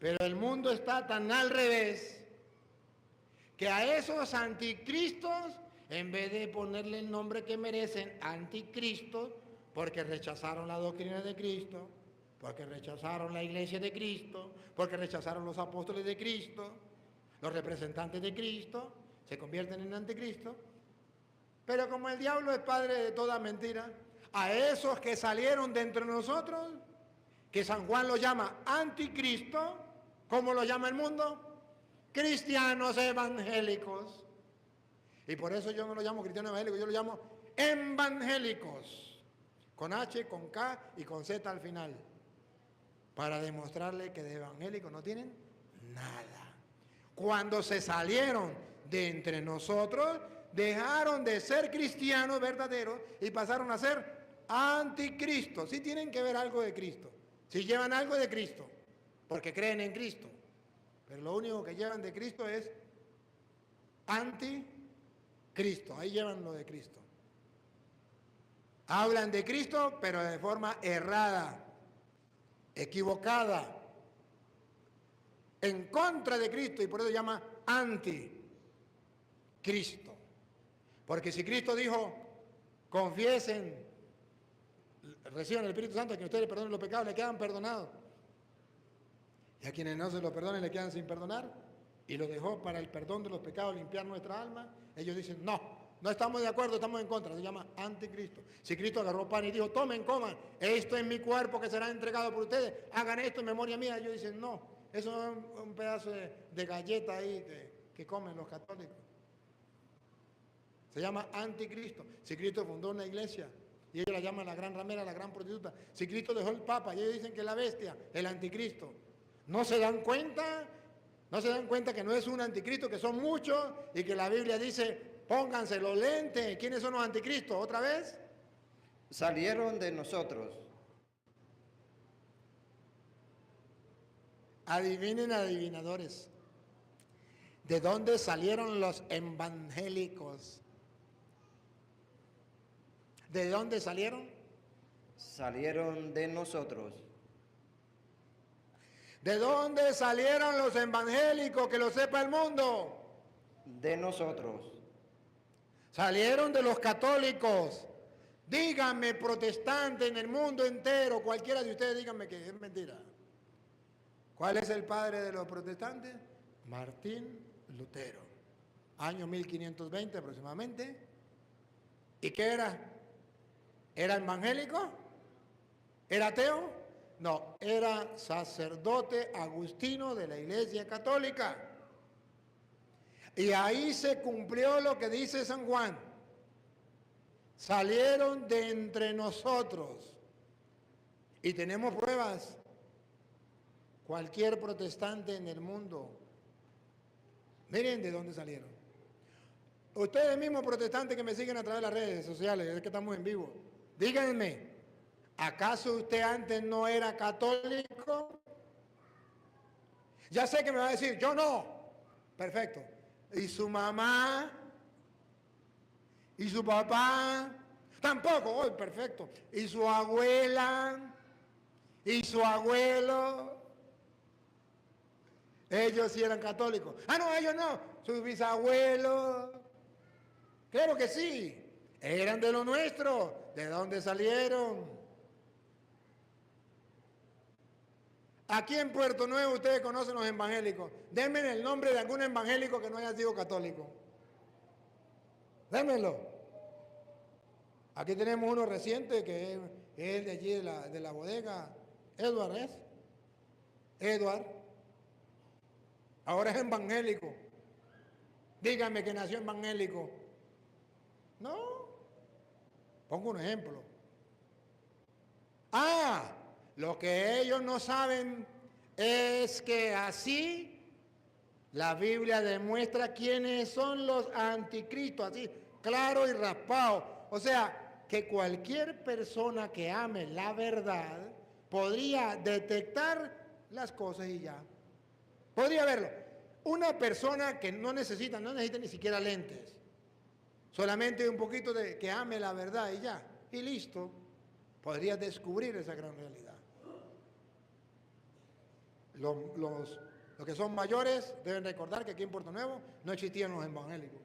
Pero el mundo está tan al revés que a esos anticristos, en vez de ponerle el nombre que merecen, anticristo, porque rechazaron la doctrina de Cristo, porque rechazaron la iglesia de Cristo, porque rechazaron los apóstoles de Cristo, los representantes de Cristo, se convierten en anticristo. Pero como el diablo es padre de toda mentira, a esos que salieron de entre nosotros, que San Juan los llama anticristo, ¿cómo lo llama el mundo? Cristianos evangélicos. Y por eso yo no lo llamo cristianos evangélicos, yo lo llamo evangélicos, con H, con K y con Z al final, para demostrarle que de evangélicos no tienen nada. Cuando se salieron de entre nosotros, dejaron de ser cristianos verdaderos y pasaron a ser anticristos. Sí tienen que ver algo de Cristo, sí llevan algo de Cristo, porque creen en Cristo. Pero lo único que llevan de Cristo es anticristo. Ahí llevan lo de Cristo. Hablan de Cristo, pero de forma errada, equivocada, en contra de Cristo, y por eso llama anticristo. Porque si Cristo dijo, confiesen, reciban el Espíritu Santo, que ustedes perdonen los pecados, le quedan perdonados. Y a quienes no se los perdonen le quedan sin perdonar, y lo dejó para el perdón de los pecados, limpiar nuestra alma. Ellos dicen, no estamos de acuerdo, estamos en contra. Se llama anticristo. Si Cristo agarró pan y dijo, tomen, coman, esto es mi cuerpo que será entregado por ustedes, hagan esto en memoria mía. Ellos dicen, no, eso es un pedazo de galleta ahí que comen los católicos. Se llama anticristo. Si Cristo fundó una iglesia y ellos la llaman la gran ramera, la gran prostituta. Si Cristo dejó el papa y ellos dicen que es la bestia, el anticristo. ¿No se dan cuenta? ¿No se dan cuenta que no es un anticristo, que son muchos y que la Biblia dice, pónganse los lentes? ¿Quiénes son los anticristos? ¿Otra vez? Salieron de nosotros. Adivinen, adivinadores. ¿De dónde salieron los evangélicos? ¿De dónde salieron? Salieron de nosotros. ¿De dónde salieron los evangélicos? Que lo sepa el mundo. De nosotros. Salieron de los católicos. Díganme, protestante en el mundo entero, cualquiera de ustedes, díganme que es mentira. ¿Cuál es el padre de los protestantes? Martín Lutero. Año 1520 aproximadamente. ¿Y qué era? ¿Era evangélico? ¿Era ateo? No, era sacerdote agustino de la Iglesia Católica. Y ahí se cumplió lo que dice San Juan. Salieron de entre nosotros. Y tenemos pruebas. Cualquier protestante en el mundo. Miren de dónde salieron. Ustedes mismos protestantes que me siguen a través de las redes sociales, es que estamos en vivo. Díganme, ¿acaso usted antes no era católico? Ya sé que me va a decir, yo no. Perfecto. ¿Y su mamá? ¿Y su papá? Tampoco. Oh, perfecto. ¿Y su abuela? ¿Y su abuelo? Ellos sí eran católicos. Ah, no, ellos no. Sus bisabuelos. Claro que sí. Eran de lo nuestro. ¿De dónde salieron? Aquí en Puerto Nuevo ustedes conocen los evangélicos. Denme el nombre de algún evangélico que no haya sido católico. Démelo. Aquí tenemos uno reciente que es de allí de la bodega. Edward, ¿es? Edward. Ahora es evangélico. Díganme que nació evangélico. No. Pongo un ejemplo. Ah, lo que ellos no saben es que así la Biblia demuestra quiénes son los anticristos, así, claro y raspado. O sea, que cualquier persona que ame la verdad podría detectar las cosas y ya. Podría verlo. Una persona que no necesita ni siquiera lentes. Solamente un poquito de que ame la verdad y ya. Y listo. Podría descubrir esa gran realidad. Los que son mayores deben recordar que aquí en Puerto Nuevo no existían los evangélicos.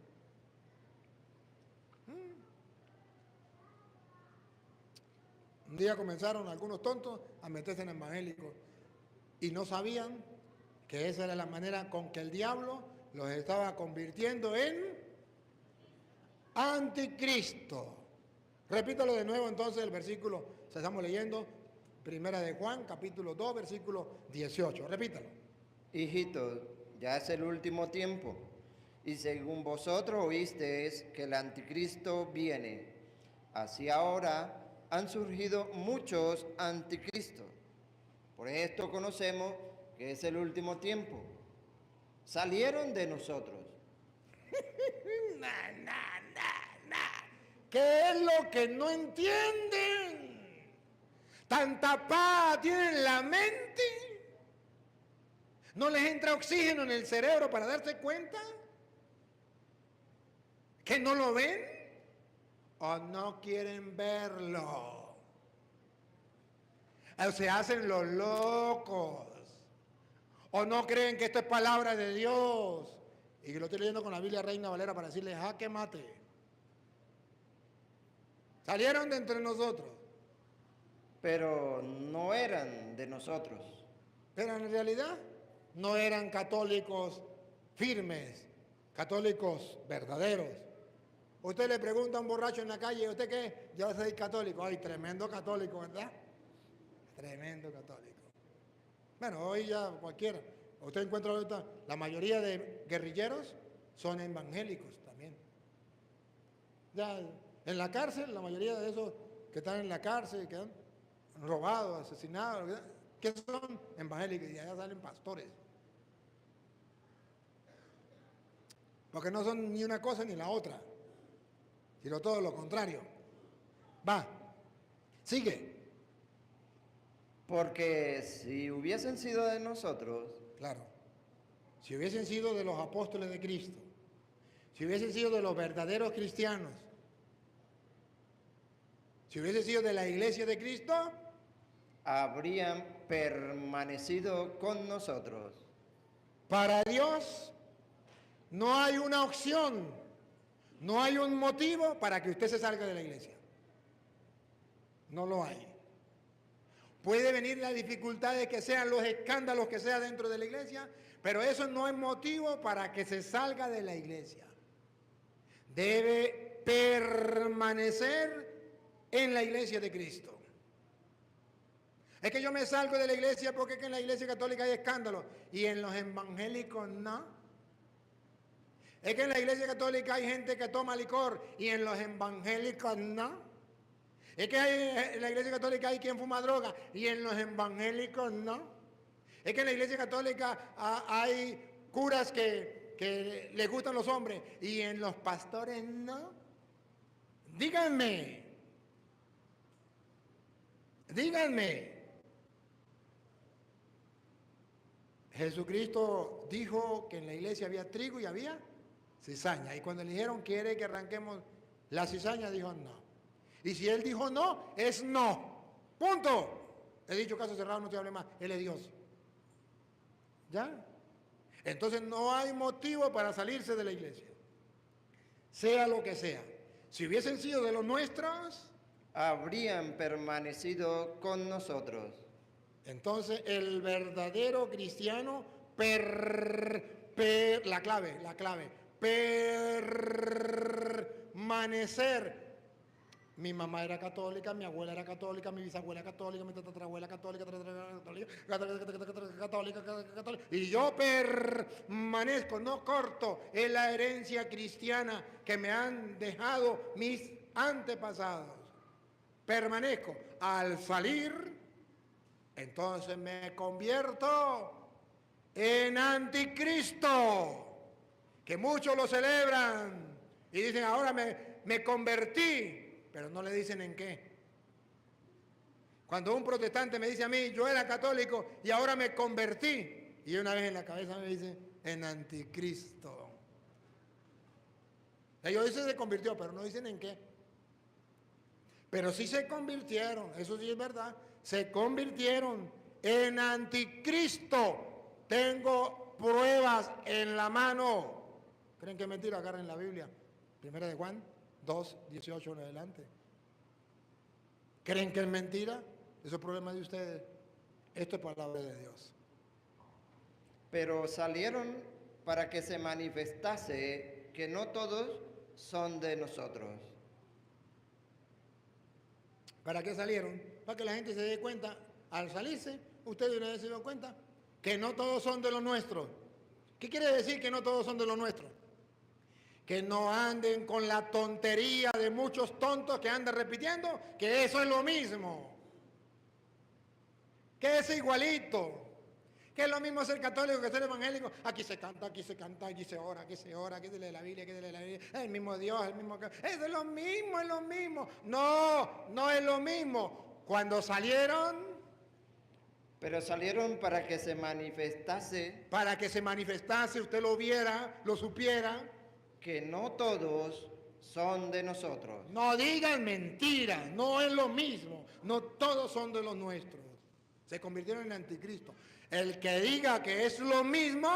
Un día comenzaron algunos tontos a meterse en evangélicos y no sabían que esa era la manera con que el diablo los estaba convirtiendo en anticristo. Repítalo de nuevo entonces el versículo, estamos leyendo Primera de Juan, capítulo 2, versículo 18. Repítalo. Hijitos, ya es el último tiempo, y según vosotros oísteis que el anticristo viene, así ahora han surgido muchos anticristos. Por esto conocemos que es el último tiempo. Salieron de nosotros. ¿Qué es lo que no entienden? Tanta paz tienen en la mente. ¿No les entra oxígeno en el cerebro para darse cuenta? ¿Que no lo ven? ¿O no quieren verlo? O se hacen los locos. ¿O no creen que esto es palabra de Dios? Y que lo estoy leyendo con la Biblia Reina Valera para decirles, jaque mate. Salieron de entre nosotros. Pero no eran de nosotros. Pero en realidad no eran católicos firmes, católicos verdaderos. Usted le pregunta a un borracho en la calle, ¿usted qué? Yo soy católico. Ay, tremendo católico, ¿verdad? Tremendo católico. Bueno, hoy ya cualquiera. Usted encuentra ahorita, la mayoría de guerrilleros son evangélicos también. Ya en la cárcel, la mayoría de esos que están en la cárcel, que han robado, asesinado, que son evangélicos y allá salen pastores. Porque no son ni una cosa ni la otra, sino todo lo contrario. Va, sigue. Porque si hubiesen sido de nosotros, Claro, si hubiesen sido de los apóstoles de Cristo, si hubiesen sido de los verdaderos cristianos, si hubiesen sido de la iglesia de Cristo, habrían permanecido con nosotros. para Dios no hay una opción, no hay un motivo para que usted se salga de la iglesia. No lo hay. Puede venir la dificultad de que sean los escándalos que sea dentro de la iglesia, pero eso no es motivo para que se salga de la iglesia. Debe permanecer en la iglesia de Cristo. Es que yo me salgo de la iglesia porque es que en la iglesia católica hay escándalos y en los evangélicos no. Es que en la iglesia católica hay gente que toma licor y en los evangélicos no. Es que en la iglesia católica hay quien fuma droga y en los evangélicos no. Es que en la iglesia católica hay curas que les gustan los hombres y en los pastores no. Díganme. Jesucristo dijo que en la iglesia había trigo y había cizaña. Y cuando le dijeron, ¿quiere que arranquemos la cizaña? Dijo, no. Y si él dijo no, es no. Punto. He dicho caso cerrado, no te hable más. Él es Dios. ¿Ya? Entonces no hay motivo para salirse de la iglesia. Sea lo que sea. Si hubiesen sido de los nuestros, habrían permanecido con nosotros. Entonces el verdadero cristiano, la clave, permanecer. Mi mamá era católica, mi abuela era católica, mi bisabuela católica, mi tatarabuela católica, y yo permanezco, no corto en la herencia cristiana que me han dejado mis antepasados. Permanezco. Al salir, entonces me convierto en anticristo, que muchos lo celebran y dicen, ahora me convertí. Pero no le dicen en qué. Cuando un protestante me dice a mí, yo era católico y ahora me convertí, y una vez en la cabeza me dice, en anticristo. Ellos dicen se convirtió, pero no dicen en qué. Pero sí se convirtieron, eso sí es verdad, se convirtieron en anticristo. Tengo pruebas en la mano. ¿Creen que es mentira? Agarren la Biblia. Primera de Juan 2, 18 en adelante. ¿Creen que es mentira? Eso es problema de ustedes. Esto es palabra de Dios. Pero salieron para que se manifestase que no todos son de nosotros. ¿Para qué salieron? Para que la gente se dé cuenta, al salirse, ustedes una vez se dio cuenta, que no todos son de los nuestros. ¿Qué quiere decir que no todos son de los nuestros? Que no anden con la tontería de muchos tontos que andan repitiendo que eso es lo mismo, que es igualito, que es lo mismo ser católico que ser evangélico. Aquí se canta, aquí se canta, aquí se ora, aquí se ora, aquí se lee la Biblia, aquí se lee la Biblia. Es el mismo Dios, el mismo... Es lo mismo, es lo mismo. No, no es lo mismo. Cuando salieron... Pero salieron para que se manifestase Para que se manifestase, usted lo viera, lo supiera. que no todos son de nosotros. No digan mentiras, no es lo mismo. No todos son de los nuestros. Se convirtieron en anticristo. El que diga que es lo mismo,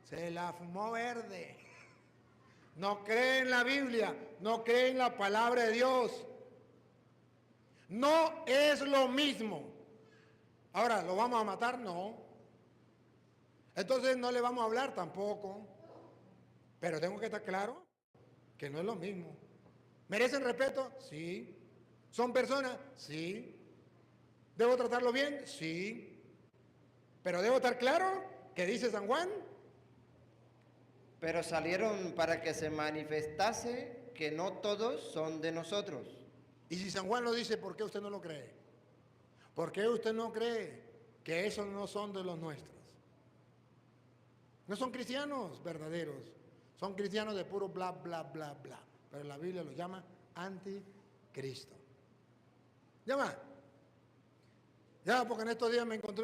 se la fumó verde. No cree en la Biblia, no cree en la palabra de Dios. No es lo mismo. Ahora, ¿lo vamos a matar? No. Entonces no le vamos a hablar tampoco. Pero tengo que estar claro que no es lo mismo. ¿Merecen respeto? Sí. ¿Son personas? Sí. ¿Debo tratarlo bien? Sí. Pero debo estar claro que dice San Juan. Pero salieron para que se manifestase que no todos son de nosotros. Y si San Juan lo dice, ¿por qué usted no lo cree? ¿Por qué usted no cree que esos no son de los nuestros? No son cristianos verdaderos. Son cristianos de puro bla, bla, bla, bla. Pero la Biblia los llama anticristo. ¿Ya va? Ya, porque en estos días me encontré